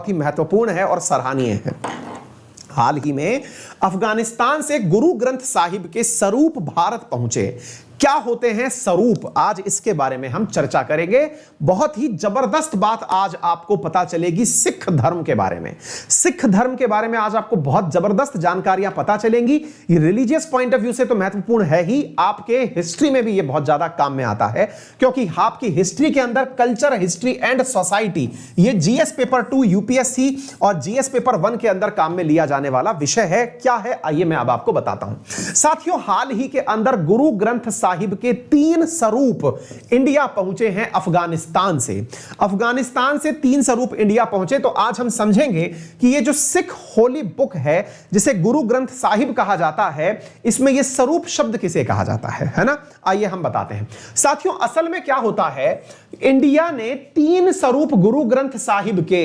ही महत्वपूर्ण है और सराहनीय है। हाल ही में अफगानिस्तान से गुरु ग्रंथ साहिब के स्वरूप भारत पहुंचे। क्या होते हैं स्वरूप, आज इसके बारे में हम चर्चा करेंगे। बहुत ही जबरदस्त बात आज आपको पता चलेगी सिख धर्म के बारे में। सिख धर्म के बारे में आज आपको बहुत जबरदस्त जानकारियां पता चलेंगी। ये रिलीजियस पॉइंट ऑफ व्यू से तो महत्वपूर्ण है ही, आपके हिस्ट्री में भी ये बहुत ज्यादा काम में आता है, क्योंकि आपकी हिस्ट्री के अंदर कल्चर, हिस्ट्री एंड सोसाइटी, ये जीएस पेपर 2 यूपीएससी और जीएस पेपर 1 के अंदर काम में लिया जाने वाला विषय है। क्या है, आइए मैं अब आपको बताता हूं। साथियों, हाल ही के अंदर गुरु ग्रंथ साहिब के 3 स्वरूप इंडिया पहुंचे हैं अफगानिस्तान से। अफगानिस्तान से 3 स्वरूप इंडिया पहुंचे, तो आज हम समझेंगे कि ये जो सिख होली बुक है, जिसे गुरु ग्रंथ साहिब कहा जाता है, इसमें ये स्वरूप शब्द किसे कहा जाता है ना? आइए हम बताते हैं। साथियों, असल में क्या होता है, इंडिया ने 3 स्वरूप गुरु ग्रंथ साहिब के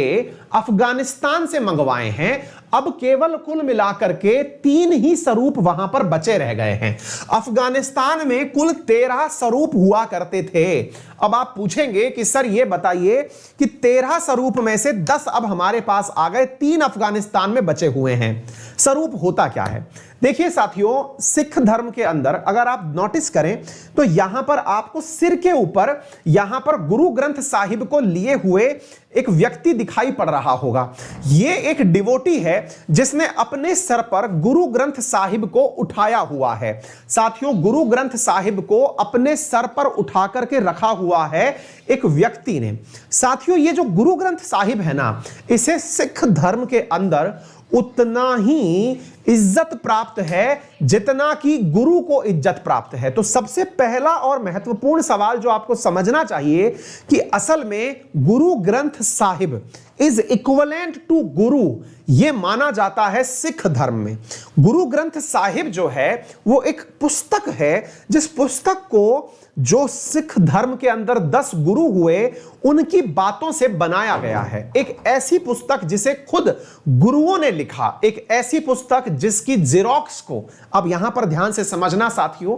अफगानिस्तान से मंगवाए हैं। अब केवल कुल मिलाकर के 3 ही स्वरूप वहां पर बचे रह गए हैं। अफगानिस्तान में कुल 13 स्वरूप हुआ करते थे। अब आप पूछेंगे कि सर ये बताइए कि 13 स्वरूप में से 10 अब हमारे पास आ गए, 3 अफगानिस्तान में बचे हुए हैं। स्वरूप होता क्या है? देखिए साथियों, सिख धर्म के अंदर अगर आप नोटिस करें तो यहां पर आपको सिर के ऊपर यहां पर गुरु ग्रंथ साहिब को लिए हुए एक व्यक्ति दिखाई पड़ रहा होगा। यह एक डिवोटी है जिसने अपने सर पर गुरु ग्रंथ साहिब को उठाया हुआ है। साथियों, गुरु ग्रंथ साहिब को अपने सर पर उठा करके रखा हुआ है एक व्यक्ति ने। साथियों, ये जो गुरु ग्रंथ साहिब है ना, इसे सिख धर्म के अंदर उतना ही इज्जत प्राप्त है जितना कि गुरु को इज्जत प्राप्त है। तो सबसे पहला और महत्वपूर्ण सवाल जो आपको समझना चाहिए कि असल में Guru Granth Sahib is equivalent to गुरु, यह माना जाता है सिख धर्म में। गुरु ग्रंथ साहिब जो है वो एक पुस्तक है, जिस पुस्तक को जो सिख धर्म के अंदर 10 गुरु हुए उनकी बातों से बनाया गया है। एक ऐसी पुस्तक जिसे खुद गुरुओं ने लिखा, एक ऐसी पुस्तक जिसकी जेरोक्स को, अब यहां पर ध्यान से समझना साथियों,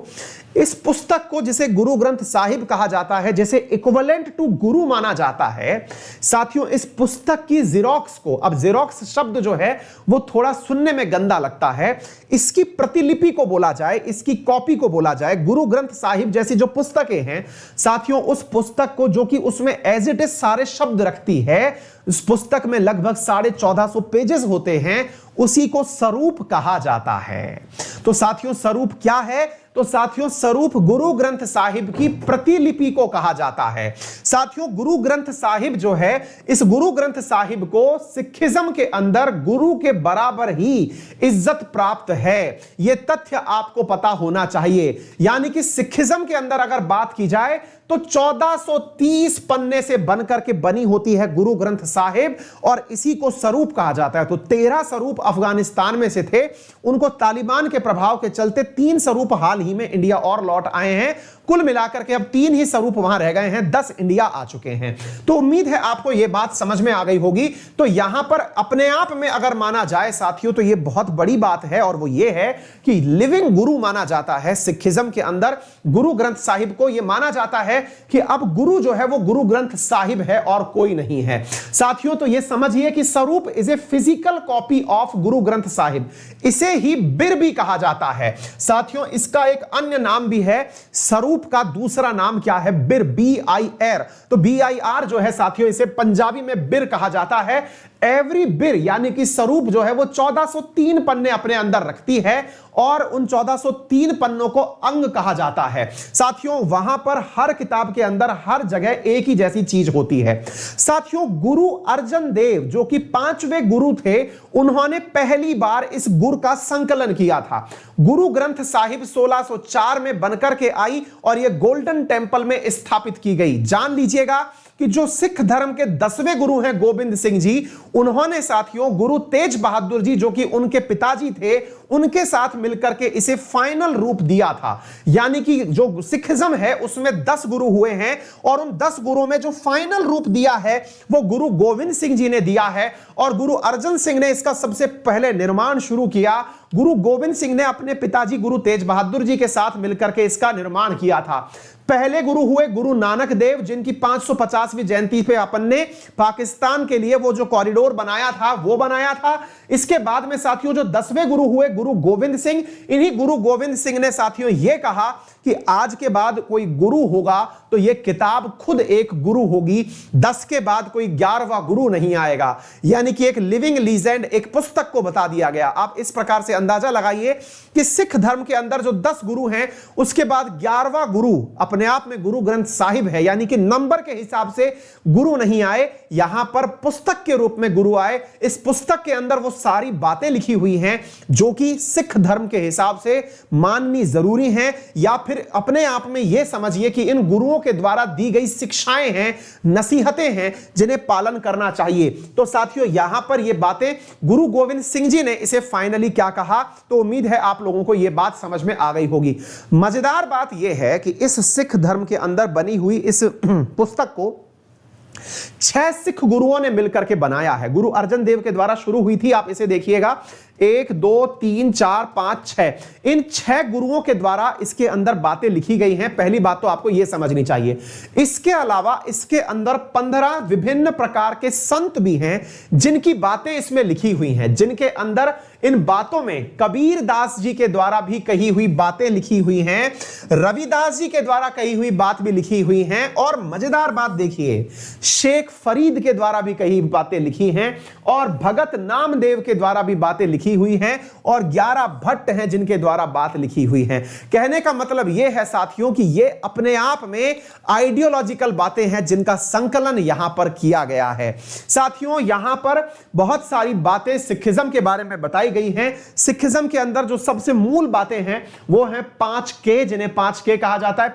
इस पुस्तक को जिसे गुरु ग्रंथ साहिब कहा जाता है, जैसे इक्विवेलेंट टू गुरु माना जाता है, साथियों इस पुस्तक की जेरोक्स को, अब जेरोक्स शब्द जो है वो थोड़ा सुनने में गंदा लगता है, इसकी प्रतिलिपि को बोला जाए, इसकी कॉपी को बोला जाए। गुरु ग्रंथ साहिब जैसी जो पुस्तकें हैं साथियों, उस पुस्तक को जो कि उसमें एज इट इज सारे शब्द रखती है, इस पुस्तक में लगभग 1450 पेजेस होते हैं, उसी को स्वरूप कहा जाता है। तो साथियों, स्वरूप क्या है? तो साथियों, स्वरूप गुरु ग्रंथ साहिब की प्रतिलिपि को कहा जाता है। साथियों, गुरु ग्रंथ साहिब जो है, इस गुरु ग्रंथ साहिब को सिखिज्म के अंदर गुरु के बराबर ही इज्जत प्राप्त है। यह तथ्य आपको पता होना चाहिए। यानी कि सिखिज्म के अंदर अगर बात की जाए तो 1430 पन्ने से बनकर के बनी होती है गुरु ग्रंथ साहिब, और इसी को स्वरूप कहा जाता है। तो 13 स्वरूप अफगानिस्तान में से थे, उनको तालिबान के प्रभाव के चलते 3 स्वरूप हाल ही में इंडिया और लौट आए हैं। कुल मिलाकर के अब 3 ही स्वरूप वहां रह गए हैं, 10 इंडिया आ चुके हैं। तो उम्मीद है आपको यह बात समझ में आ गई होगी। तो यहां पर अपने आप में अगर माना जाए साथियों, तो यह बहुत बड़ी बात है, और वो ये है कि लिविंग गुरु माना जाता है सिखिज्म के अंदर। गुरु ग्रंथ साहिब को यह माना जाता है कि अब गुरु जो है वो गुरु ग्रंथ साहिब है और कोई नहीं है। साथियों, तो यह समझिए कि स्वरूप is a physical copy of Guru Granth Sahib. इसे ही बिर भी कहा जाता है। साथियों, इसका एक अन्य नाम भी है, स्वरूप का दूसरा नाम क्या है? बिर, BIR। तो BIR जो है साथियों, इसे पंजाबी में बिर कहा जाता है। एवरी बिर यानी कि स्वरूप जो है वो 1403 पन्ने अपने अंदर रखती है, और उन 1403 पन्नों को अंग कहा जाता है। साथियों, वहां पर हर किताब के अंदर हर जगह एक ही जैसी चीज होती है। साथियों, गुरु अर्जन देव जो कि 5वें गुरु थे, उन्होंने पहली बार इस गुर का संकलन किया था। गुरु ग्रंथ साहिब 1604 में बनकर के आई और यह गोल्डन टेंपल में स्थापित की गई। जान लीजिएगा कि जो सिख धर्म के 10वें गुरु हैं गोबिंद सिंह जी, उन्होंने साथियों गुरु तेज बहादुर जी जो कि उनके पिताजी थे, उनके साथ मिलकर के इसे फाइनल रूप दिया था। यानी कि जो सिखिज्म है उसमें 10 गुरु हुए हैं, और उन 10 गुरुओं में जो फाइनल रूप दिया है वो गुरु गोविंद सिंह जी ने दिया है, और गुरु अर्जन सिंह ने इसका सबसे पहले निर्माण शुरू किया। गुरु गोविंद सिंह ने अपने पिताजी गुरु तेज बहादुर जी के साथ मिलकर के इसका निर्माण किया था। पहले गुरु हुए गुरु नानक देव, जिनकी 550वीं जयंती पे अपन ने पाकिस्तान के लिए वो जो कॉरिडोर बनाया था वो बनाया था। इसके बाद में साथियों जो 10वें गुरु हुए गुरु गोविंद सिंह, इन्हीं गुरु गोविंद सिंह ने साथियों ये कहा कि आज के बाद कोई गुरु होगा तो ये किताब खुद एक गुरु होगी, 10 के बाद कोई 11वां गुरु नहीं आएगा। यानी कि एक लिविंग लीजेंड, एक पुस्तक को बता दिया गया। आप इस प्रकार से अंदाजा लगाइए कि सिख धर्म के अंदर जो 10 गुरु हैं उसके बाद 11वां गुरु अपने आप में गुरु ग्रंथ साहिब है, यानी कि नंबर के हिसाब से गुरु नहीं आए, यहां पर पुस्तक के रूप में गुरु आए। इस पुस्तक के अंदर वो सारी बातें लिखी हुई हैं जो कि सिख धर्म के हिसाब से माननी जरूरी हैं, या फिर अपने आप में यह समझिए कि इन गुरुओं के द्वारा दी गई शिक्षाएं हैं, नसीहतें हैं जिन्हें पालन करना चाहिए। तो साथियों यहां पर यह बातें गुरु गोविंद सिंह जी ने इसे फाइनली क्या कहा, तो उम्मीद है आप लोगों को यह बात समझ में आ गई होगी। मजेदार बात यह है कि इस सिख धर्म के अंदर बनी हुई इस पुस्तक को 6 सिख गुरुओं ने मिलकर के बनाया है। गुरु अर्जन देव के द्वारा शुरू हुई थी, आप इसे देखिएगा 1 2 3 4 5 6, इन 6 गुरुओं के द्वारा इसके अंदर बातें लिखी गई हैं। पहली बात तो आपको यह समझनी चाहिए। इसके अलावा इसके अंदर 15 विभिन्न प्रकार के संत भी हैं जिनकी बातें इसमें लिखी हुई हैं, जिनके अंदर इन बातों में कबीर दास जी के द्वारा भी कही हुई बातें लिखी हुई हैं, रविदास जी के द्वारा कही हुई बात भी लिखी हुई हैं, और मजेदार बात देखिए शेख फरीद के द्वारा भी कही बातें लिखी हैं, और भगत नामदेव के द्वारा भी बातें लिखी हुई हैं, और 11 भट्ट हैं जिनके द्वारा बात लिखी हुई है। कहने का मतलब यह है साथियों कि यह अपने आप में आइडियोलॉजिकल बातें हैं जिनका संकलन यहां पर किया गया है। साथियों यहां पर बहुत सारी बातें सिखिज्म के बारे में बताई गई हैं। सिखिज्म के अंदर जो सबसे मूल बातें हैं वो हैं 5K, जिन्हें 5K कहा जाता है।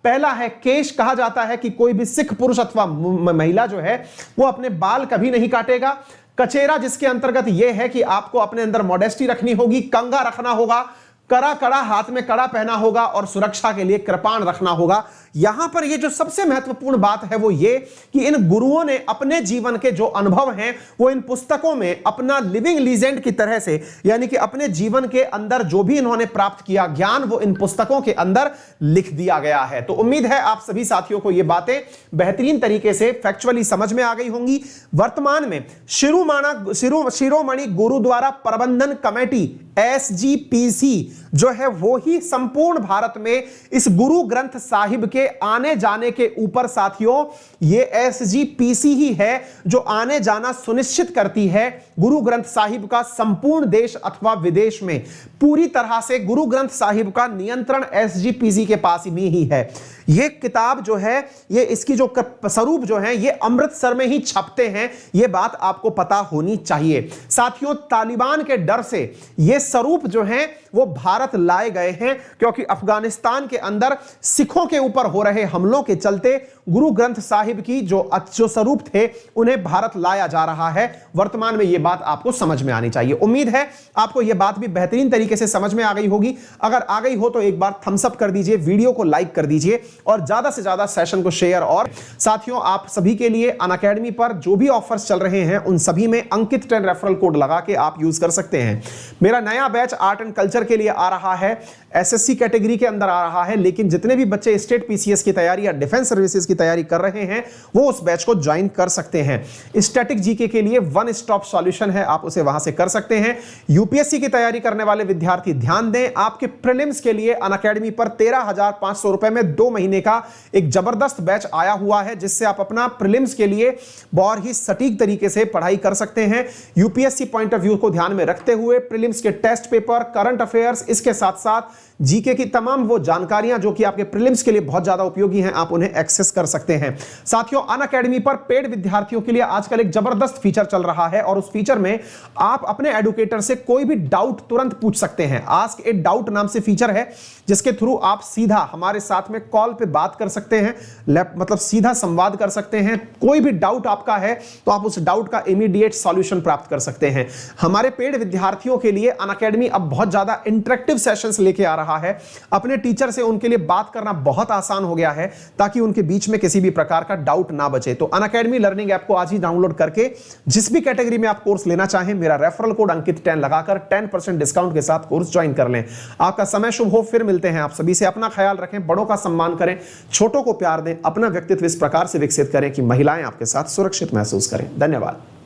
पहला है केश, कहा जाता है कि कोई भी सिख पुरुष अथवा महिला जो है वो अपने बाल कभी नहीं काटेगा। कचेरा, जिसके अंतर्गत यह है कि आपको अपने अंदर मॉडेस्टी रखनी होगी, कंगा रखना होगा, कड़ा हाथ में कड़ा पहना होगा, और सुरक्षा के लिए कृपाण रखना होगा। यहां पर ये जो सबसे महत्वपूर्ण बात है वो ये कि इन गुरुओं ने अपने जीवन के जो अनुभव हैं वो इन पुस्तकों में अपना लिविंग लीजेंड की तरह से, यानी कि अपने जीवन के अंदर जो भी इन्होंने प्राप्त किया ज्ञान वो इन पुस्तकों के अंदर लिख दिया गया है। तो उम्मीद है आप सभी साथियों को ये बातें बेहतरीन तरीके से फैक्चुअली समझ में आ गई होंगी। वर्तमान में शिरोमणि गुरुद्वारा प्रबंधन कमेटी SGPC जो है वो ही संपूर्ण भारत में इस गुरु ग्रंथ साहिब के आने जाने के ऊपर साथियों ये SGPC ही है जो आने जाना सुनिश्चित करती है। गुरु ग्रंथ साहिब का संपूर्ण देश अथवा विदेश में पूरी तरह से गुरु ग्रंथ साहिब का नियंत्रण SGPC के पास में ही है। ये किताब जो है, ये इसकी जो स्वरूप जो है ये अमृतसर में ही छपते हैं, ये बात आपको पता होनी चाहिए। साथियों तालिबान के डर से ये स्वरूप जो है वो भारत लाए गए हैं, क्योंकि अफगानिस्तान के अंदर सिखों के ऊपर हो रहे हमलों के चलते गुरु ग्रंथ साहिब की जो स्वरूप थे उन्हें भारत लाया जा रहा है। वर्तमान में यह बात आपको समझ में आनी चाहिए। उम्मीद है आपको यह बात भी बेहतरीन तरीके से समझ में आ गई होगी। अगर आ गई हो तो एक बार थम्स अप कर दीजिए, वीडियो को लाइक कर दीजिए और ज्यादा से ज्यादा सेशन को शेयर। और साथियों आप सभी के लिए अनअकैडमी पर जो भी ऑफर्स चल रहे हैं उन सभी में अंकित 10 रेफरल कोड लगा के आप यूज कर सकते हैं। मेरा नया बैच आर्ट एंड कल्चर के लिए आ रहा है, SSC कैटेगरी के अंदर आ रहा है, लेकिन जितने भी बच्चे स्टेट PCS की तैयारी या डिफेंस सर्विसेज की तैयारी कर रहे हैं वो उस बैच को ज्वाइन कर सकते हैं। स्टैटिक जीके के लिए वन स्टॉप सॉल्यूशन है, आप उसे वहां से कर सकते हैं। यूपीएससी की तैयारी करने वाले विद्यार्थी ध्यान दें, आपके प्रीलिम्स के लिए अनअकैडमी पर 13,500 रुपए में 2 महीने का एक जबरदस्त बैच आया हुआ है, जिससे आप अपना प्रीलिम्स के लिए बहुत ही सटीक तरीके से पढ़ाई कर सकते हैं। यूपीएससी पॉइंट ऑफ व्यू को ध्यान में रखते हुए प्रीलिम्स के टेस्ट पेपर, करंट अफेयर्स, इसके साथ साथ जीके की तमाम वो जानकारियां जो कि आपके प्रीलिम्स के लिए बहुत ज्यादा उपयोगी हैं, आप उन्हें एक्सेस कर सकते हैं। साथियों अनअकैडमी पर पेड विद्यार्थियों के लिए आजकल एक जबरदस्त फीचर चल रहा है और उस फीचर में आप अपने एडुकेटर से कोई भी डाउट तुरंत पूछ सकते हैं। आस्क ए डाउट नाम से फीचर है जिसके थ्रू आप सीधा हमारे साथ में कॉल पे बात कर सकते हैं, मतलब सीधा संवाद कर सकते हैं। कोई भी डाउट आपका है तो आप उस डाउट का इमीडिएट सॉल्यूशन प्राप्त कर सकते हैं। हमारे पेड विद्यार्थियों के लिए अनअकैडमी अब बहुत ज्यादा इंटरेक्टिव इंटरैक्टिव सेशंस लेके आ रहा है। अपने टीचर से उनके लिए बात करना बहुत आसान हो गया है ताकि उनके बीच में किसी भी प्रकार का डाउट ना बचे। तो अनअकैडमी लर्निंग ऐप को आज ही डाउनलोड करके जिस भी कैटेगरी में आप कोर्स लेना चाहें, मेरा रेफरल कोड अंकित 10 लगाकर 10% डिस्काउंट के साथ कोर्स ज्वाइन कर लें। आपका समय शुभ हो। फिर मिलते हैं। आप सभी से अपना ख्याल रखें, बड़ों का सम्मान करें, छोटों को प्यार दें, अपना व्यक्तित्व इस प्रकार से विकसित करें कि महिलाएं आपके साथ सुरक्षित महसूस करें। धन्यवाद।